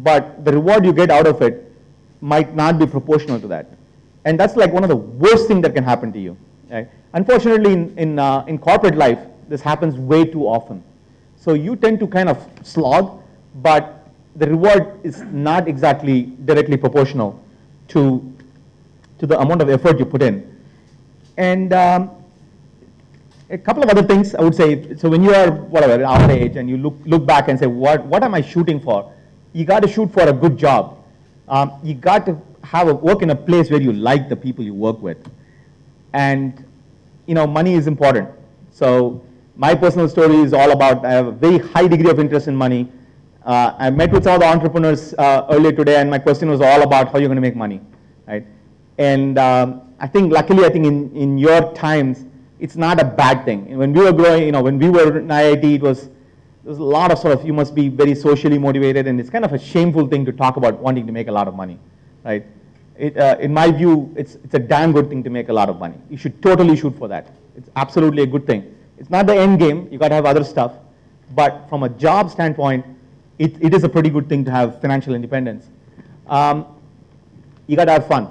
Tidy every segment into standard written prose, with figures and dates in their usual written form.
but the reward you get out of it might not be proportional to that. And that's like one of the worst things that can happen to you. Right? Unfortunately, in corporate life, this happens way too often. So you tend to kind of slog, but the reward is not exactly directly proportional to the amount of effort you put in. And a couple of other things I would say. So when you are whatever our age and you look back and say, what am I shooting for? You got to shoot for a good job. You got to work in a place where you like the people you work with, and money is important. So my personal story is all about, I have a very high degree of interest in money. I met with some of the entrepreneurs earlier today, and my question was all about how you're going to make money, right? And I think luckily, in your times, it's not a bad thing. When we were growing, when we were in IIT, there was a lot of sort of, you must be very socially motivated, and it's kind of a shameful thing to talk about wanting to make a lot of money, right? In my view, it's a damn good thing to make a lot of money. You should totally shoot for that. It's absolutely a good thing. It's not the end game. You got to have other stuff. But from a job standpoint, it is a pretty good thing to have financial independence. You got to have fun.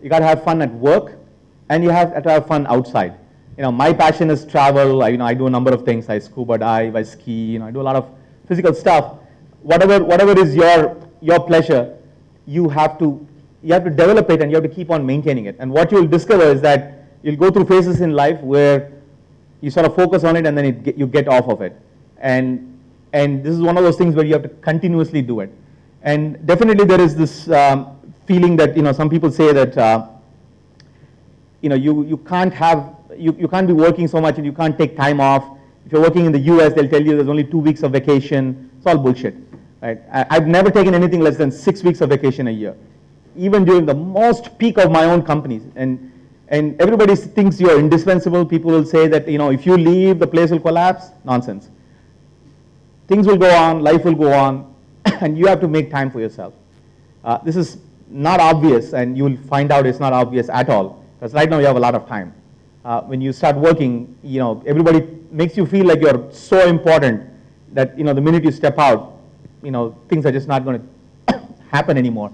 You got to have fun at work, and you have to have fun outside. My passion is travel. I do a number of things. I scuba dive, I ski. I do a lot of physical stuff. Whatever is your pleasure, you have to develop it, and you have to keep on maintaining it. And what you'll discover is that you'll go through phases in life where you sort of focus on it, and then you get off of it. And this is one of those things where you have to continuously do it. And definitely there is this feeling that some people say that you can't be working so much and you can't take time off. If you're working in the US, they'll tell you there's only 2 weeks of vacation. It's all bullshit, right? I've never taken anything less than 6 weeks of vacation a year, even during the most peak of my own companies. And everybody thinks you're indispensable. People will say that if you leave, the place will collapse. Nonsense. Things will go on, life will go on, and you have to make time for yourself. This is not obvious, and you will find out it's not obvious at all, because right now you have a lot of time. When you start working, everybody makes you feel like you're so important that the minute you step out, things are just not going to happen anymore.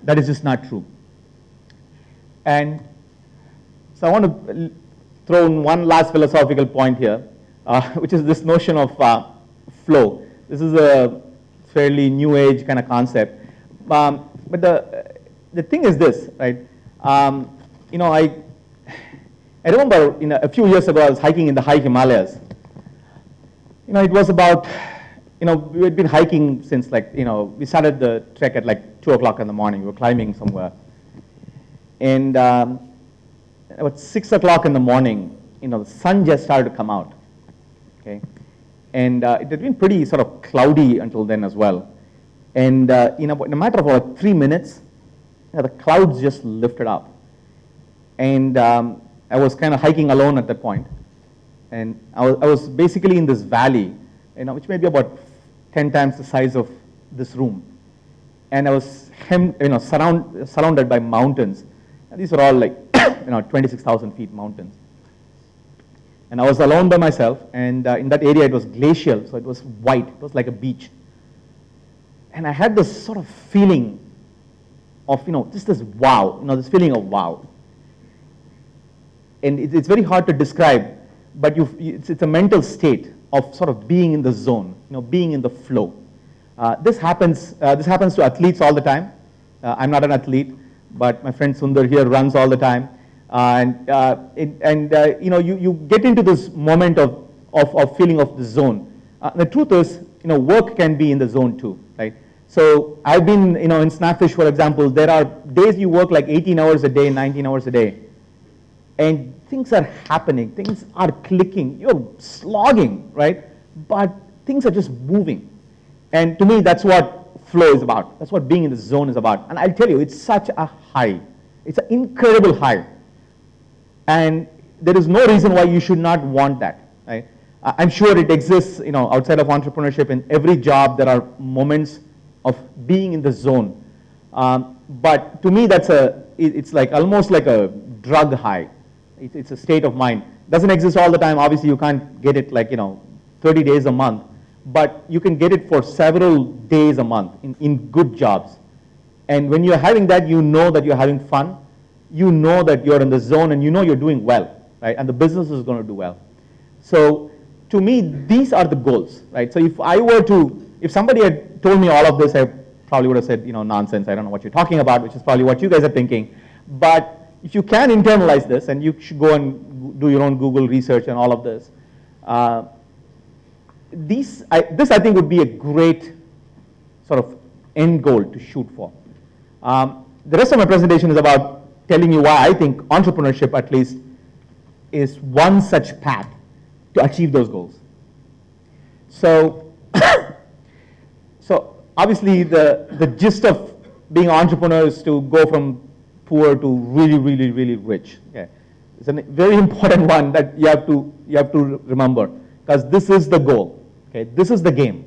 That is just not true. And so I want to throw in one last philosophical point here, which is this notion of flow. This is a fairly new age kind of concept. But the thing is this, right? I remember a few years ago I was hiking in the high Himalayas. It was about, we had been hiking since we started the trek at 2 o'clock in the morning. We were climbing somewhere. And about 6 o'clock in the morning, the sun just started to come out. Okay. And it had been pretty sort of cloudy until then as well. And in a matter of about 3 minutes, the clouds just lifted up. And I was kind of hiking alone at that point. And I was basically in this valley, which may be about 10 times the size of this room. And I was surrounded by mountains. And these were all 26,000 feet mountains. And I was alone by myself, and in that area it was glacial, so it was white. It was like a beach. And I had this sort of feeling of, just this wow, this feeling of wow. And it's very hard to describe, but it's a mental state of sort of being in the zone, being in the flow. This happens to athletes all the time. I'm not an athlete, but my friend Sundar here runs all the time. You get into this moment of feeling of the zone. The truth is, work can be in the zone too, right? So I've been, in Snapfish, for example, there are days you work like 18 hours a day, 19 hours a day, and things are happening, things are clicking, you're slogging, right? But things are just moving. And to me, that's what flow is about. That's what being in the zone is about. And I'll tell you, it's such a high. It's an incredible high. And there is no reason why you should not want that, right? I'm sure it exists, outside of entrepreneurship. In every job, there are moments of being in the zone. But to me, it's like almost like a drug high. It's a state of mind. Doesn't exist all the time. Obviously, you can't get it 30 days a month. but you can get it for several days a month in good jobs. And when you're having that, you know that you're having fun, you know that you're in the zone, and you know you're doing well, right? And the business is going to do well. So to me, these are the goals, right? So if somebody had told me all of this, I probably would have said, nonsense, I don't know what you're talking about, which is probably what you guys are thinking. But if you can internalize this, and you should go and do your own Google research and all of this, this I think would be a great sort of end goal to shoot for. The rest of my presentation is about telling you why I think entrepreneurship, at least, is one such path to achieve those goals. So, so obviously the gist of being an entrepreneur is to go from poor to really, really, really rich. Okay? It's a very important one that you have to remember, because this is the goal. Okay? This is the game.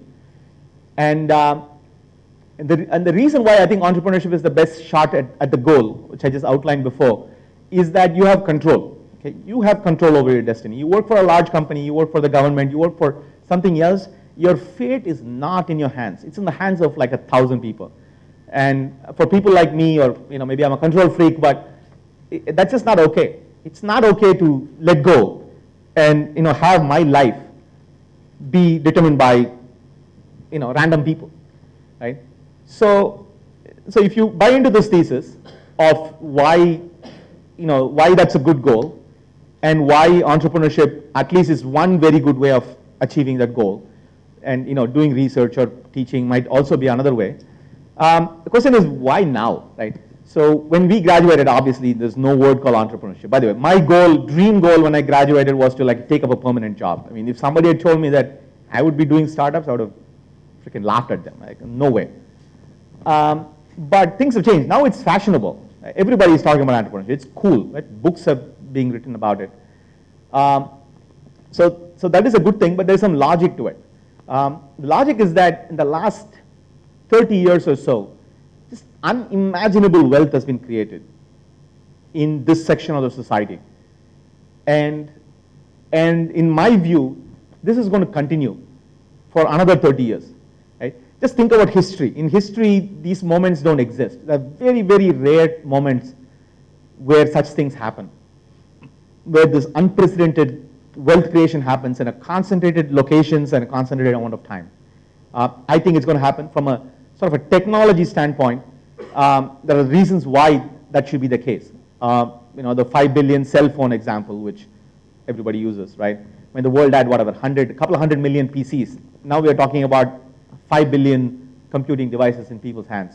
And the reason why I think entrepreneurship is the best shot at the goal, which I just outlined before, is that you have control. Okay? You have control over your destiny. You work for a large company, you work for the government, you work for something else. Your fate is not in your hands. It's in the hands of like 1,000 people. And for people like me, or maybe I'm a control freak, but that's just not okay. It's not okay to let go and have my life be determined by random people, right? So if you buy into this thesis of why that's a good goal, and why entrepreneurship at least is one very good way of achieving that goal, and doing research or teaching might also be another way. The question is, why now, right? So when we graduated, obviously there's no word called entrepreneurship. By the way, my dream goal when I graduated was to take up a permanent job. I mean, if somebody had told me that I would be doing startups, I would have freaking laughed at them. Like, no way. But things have changed. Now it's fashionable. Everybody is talking about entrepreneurship. It's cool, right? Books are being written about it. So that is a good thing, but there's some logic to it. The logic is that in the last 30 years or so, just unimaginable wealth has been created in this section of the society. And in my view, this is going to continue for another 30 years. Right? Just think about history. In history, these moments don't exist. There are very, very rare moments where such things happen, where this unprecedented wealth creation happens in a concentrated locations and a concentrated amount of time. I think it's going to happen from a sort of a technology standpoint. There are reasons why that should be the case. The 5 billion cell phone example, which everybody uses, right? When the world had whatever, a couple of 100 million PCs. Now we are talking about 5 billion computing devices in people's hands,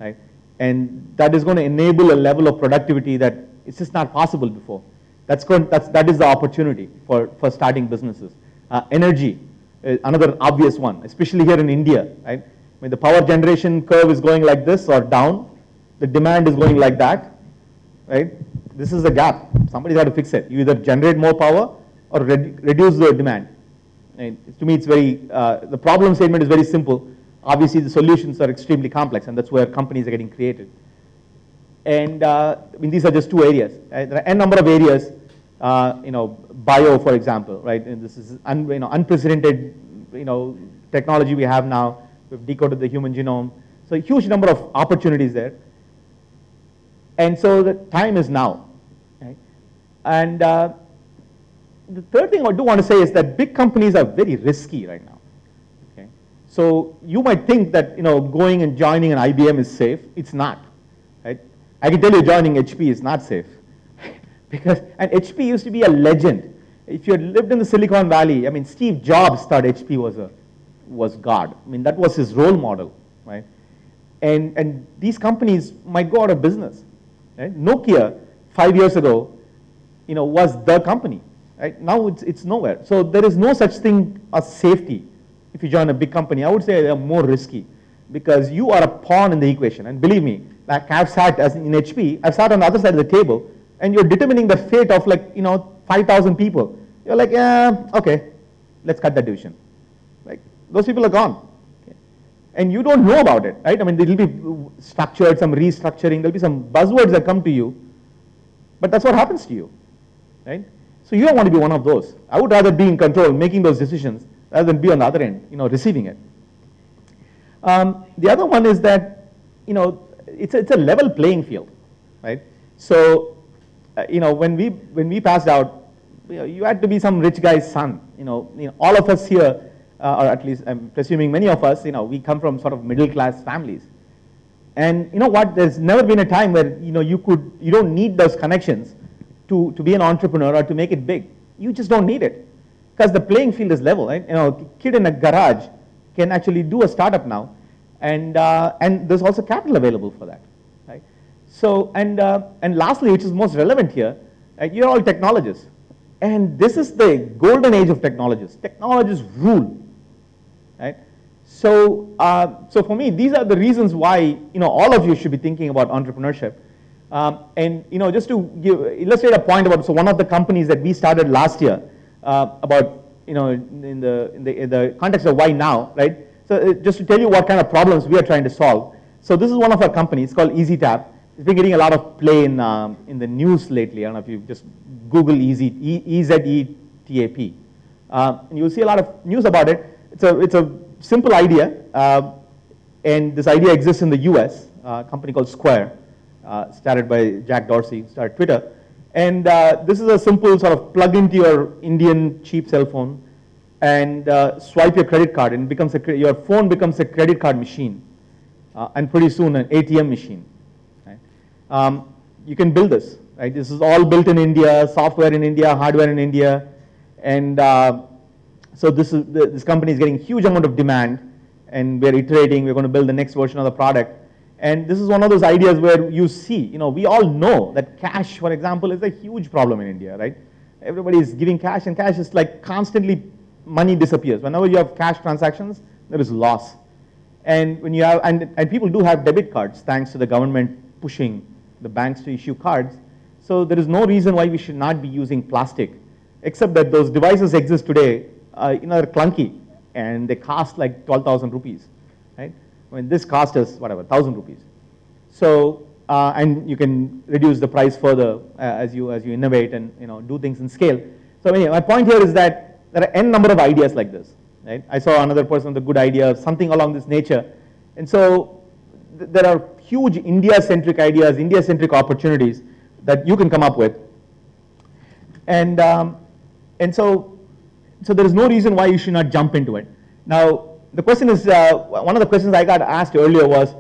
right? And that is going to enable a level of productivity that it's just not possible before. That is the opportunity for starting businesses. Energy, another obvious one, especially here in India, right? When the power generation curve is going like this or down, the demand is going like that, right? This is a gap. Somebody's got to fix it. You either generate more power or reduce the demand. And to me, it's the problem statement is very simple. Obviously, the solutions are extremely complex, and that's where companies are getting created. And these are just two areas. Right? There are n number of areas. Bio, for example, right? And this is unprecedented, technology we have now. We've decoded the human genome. So a huge number of opportunities there. And so the time is now. Right? And the third thing I do want to say is that big companies are very risky right now. Okay? So you might think that going and joining an IBM is safe. It's not. Right? I can tell you joining HP is not safe. And HP used to be a legend. If you had lived in the Silicon Valley, Steve Jobs thought HP was God. That was his role model, right? And these companies might go out of business. Right? Nokia 5 years ago, was the company. Right? Now it's nowhere. So there is no such thing as safety if you join a big company. I would say they are more risky because you are a pawn in the equation. And believe me, like I've sat in HP, I've sat on the other side of the table, and you're determining the fate of 5,000 people. You're like, yeah, okay, let's cut that division. Like those people are gone. Okay. And you don't know about it, right? There will be structured, some restructuring, there'll be some buzzwords that come to you, but that's what happens to you, right? So you don't want to be one of those. I would rather be in control, making those decisions, rather than be on the other end, receiving it. The other one is that, it's a level playing field, right? So, when we passed out, you had to be some rich guy's son. All of us here, or at least I'm presuming many of us, we come from sort of middle class families. And you know what? There's never been a time where you don't need those connections to be an entrepreneur or to make it big. You just don't need it because the playing field is level, right? A kid in a garage can actually do a startup now, and there's also capital available for that, right? So and lastly, which is most relevant here, you're all technologists, and this is the golden age of technologists. Technologists rule, right? So so for me, these are the reasons why all of you should be thinking about entrepreneurship. And just to illustrate a point about, so one of the companies that we started last year, about in the context of why now, right? So just to tell you what kind of problems we are trying to solve. So this is one of our companies. It's called EasyTap. It's been getting a lot of play in the news lately. I don't know if you just Google EZETAP, and you'll see a lot of news about it. It's a simple idea, and this idea exists in the U.S. A company called Square. Started by Jack Dorsey, started Twitter. And this is a simple sort of plug into your Indian cheap cell phone and swipe your credit card, and your phone becomes a credit card machine, and pretty soon an ATM machine. Right? You can build this. Right? This is all built in India, software in India, hardware in India, and so this company is getting huge amount of demand, and we're iterating. We're going to build the next version of the product. And this is one of those ideas where you see, we all know that cash, for example, is a huge problem in India, right? Everybody is giving cash, and cash is like constantly, money disappears. Whenever you have cash transactions, there is loss. And when you have, and people do have debit cards, thanks to the government pushing the banks to issue cards. So there is no reason why we should not be using plastic, except that those devices exist today, they're clunky, and they cost like 12,000 rupees, right? I mean, this cost us, whatever, 1,000 rupees. So, and you can reduce the price further as you innovate and do things in scale. So anyway, my point here is that there are n number of ideas like this, right? I saw another person with a good idea of something along this nature. And so there are huge India-centric ideas, India-centric opportunities that you can come up with. And so there is no reason why you should not jump into it. Now, the question is, one of the questions I got asked earlier was,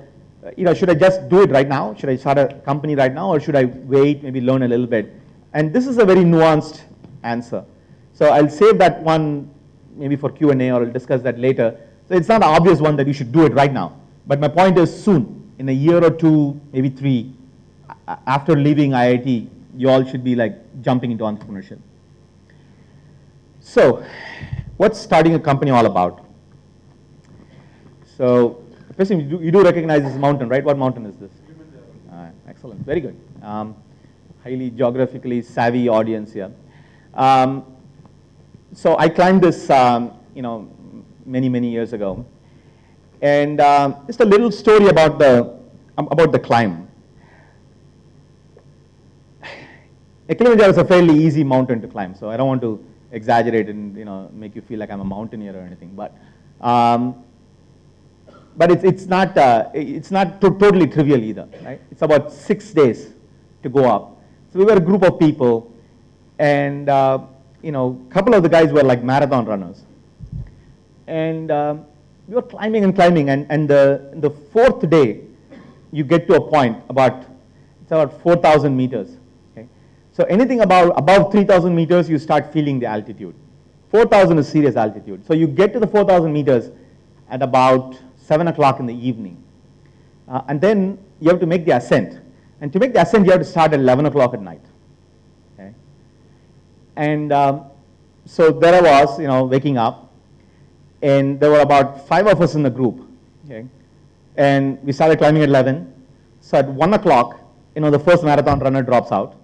should I just do it right now? Should I start a company right now, or should I wait, maybe learn a little bit? And this is a very nuanced answer. So I'll save that one maybe for Q&A, or I'll discuss that later. So it's not an obvious one that you should do it right now. But my point is soon, in a year or two, maybe 3, after leaving IIT, you all should be like jumping into entrepreneurship. So what's starting a company all about? So, you do recognize this mountain, right? What mountain is this? Excellent, very good. Highly geographically savvy audience here. So I climbed this, many years ago, and just a little story about the climb. Kilimanjaro is a fairly easy mountain to climb, so I don't want to exaggerate and make you feel like I'm a mountaineer or anything, but it's not totally trivial either, right? It's about 6 days to go up. So we were a group of people, and a couple of the guys were like marathon runners, and we were climbing and climbing, and the 4th day, you get to a point it's about 4,000 meters. Okay, so anything above 3,000 meters, you start feeling the altitude. 4,000 is serious altitude. So you get to the 4,000 meters at about 7 o'clock in the evening. And then you have to make the ascent. And to make the ascent, you have to start at 11 o'clock at night. Okay? And so there I was, waking up. And there were about 5 of us in the group. Okay? And we started climbing at 11. So at 1 o'clock, the first marathon runner drops out.